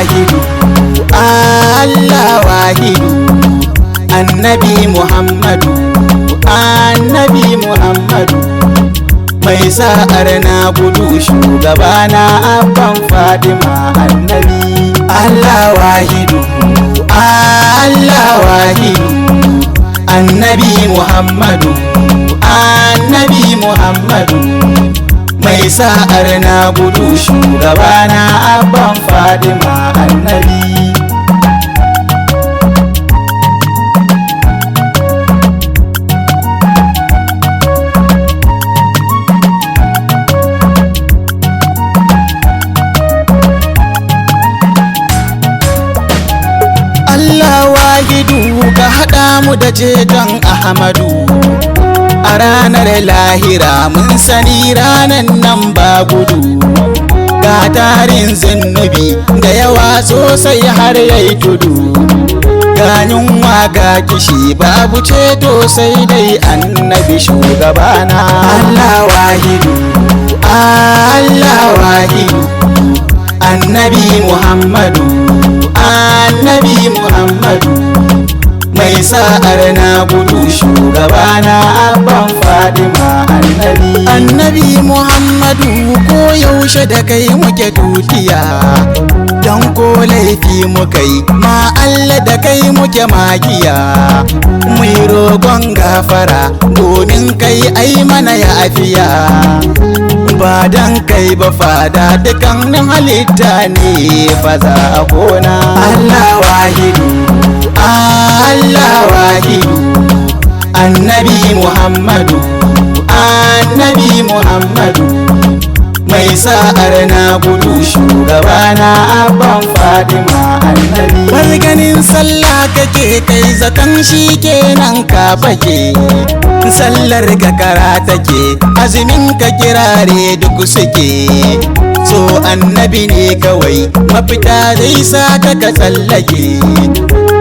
wahidu, Allah wahidu, annabi Muhammadu, annabi Muhammadu, mai sa'ar na gudu shugabana abban Fatima annabi. Allah wahidu, Allah wahidu, annabi Muhammadu, annabi Muhammadu, mai sa'ar na gudu shugabana abban Fatima annabi. Allah wahidu ka haɗa mu da ceton Ahmadu a ranar lahira, mun sani ranan nan ba gudu. Ga tarin zunubi da yawa sosai har yayi tudu, ga yunwa ga kishi babu ceto sai dai annabi shugabana. Allah wahidu, Allah wahidu, annabi Muhammadu, annabi Muhammadu, mai sa'ar na gudu shugabana abban Fatima annabi. Annabi Muhammadu ko yaushe da kai muke tutiya, don ko laifi muka yi ma Allah da kai muke magiya. Mai roƙon gafara domin kai ai mana ya afiya, ba dan kai ba fada dukannin halitta ne fa za a kona. Allah wahidu, Allah wahidu, annabi Muhammadu, annabi Muhammadu, mai sa'ar na gudu shugabana abban Fatima annabi. Wai ganin sallah kake kai zaton shi kenan ka fake, sallar ka kara take azumin ka kirare duk suke. So annabi ne kawai mafita zai sa ka tsallake,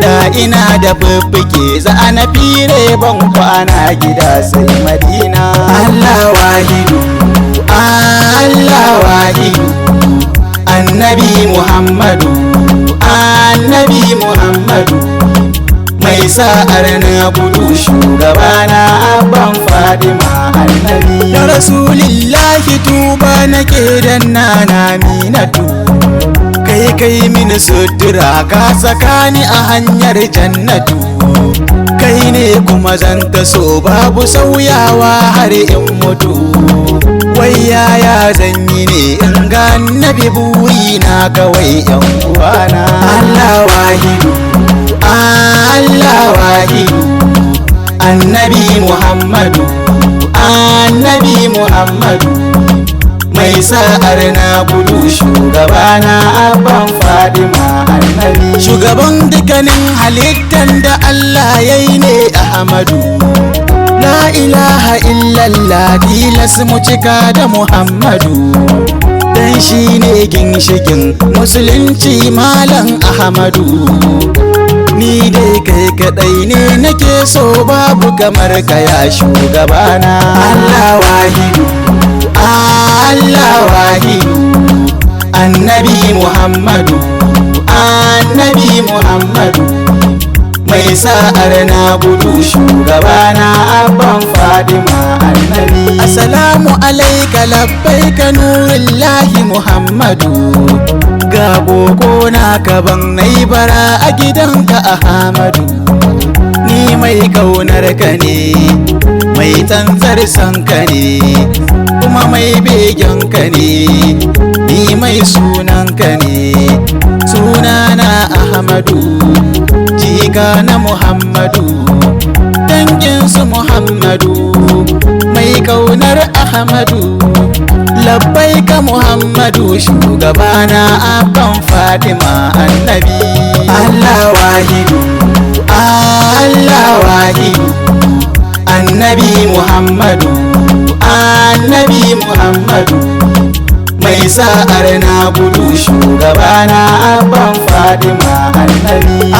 da ina da fuffuke za na fire ban kwana gida sai Madina. Allah wahidu, Allah wahidu, annabi Muhammadu, annabi Muhammadu, mai sa'ar na gudu shugabana abban Fatima annabi. Ya rasulillahi tuba nake dan nana Aminatu, kai mini sutura ka sakani a hanyar jannatu. Kai ne kuma zan taso babu sauyawa har in mutu. Wai yaya zan yi ne in ga annabi burina kawai yan uwana. Allah wahidu, Allah wahidu, annabi Muhammadu, annabi Muhammadu, mai sa'ar na gudu shugabana abban Fatima annabi. Shugaban dukkanin halittan da Allah yayi ne Ahmadu, la ilaha illallah tilas mu cika da Muhammadu, dan shi ne ginshigin musulunci malam Ahmadu. Ni dai kai kadai ne nake so babu kamar ka ya shugabana. Allah wahidu, Allah wahidu, annabi Muhammadu, annabi Muhammadu, mai sa'ar na gudu shugabana abban Fatima annabi. Assalamu alaika labbaika nurullahi Muhammadu, ga boko na kaban nai bara a gidanka Ahmadu. Ni mai kaunar ka ne, mai tsantsar san ka ne, kuma mai begen ka ne. Ni mai sunan ka ne, sunana Ahmadu, jika na Muhammadu, danginsu Muhammadu, mai kaunar Ahmadu. Labbaika Muhammadu shugabana abban Fatima annabi. Allah wahidu, Allah wahidu, annabi Muhammadu, annabi Muhammadu, mai sa'ar na gudu shugabana abban Fatima annabi.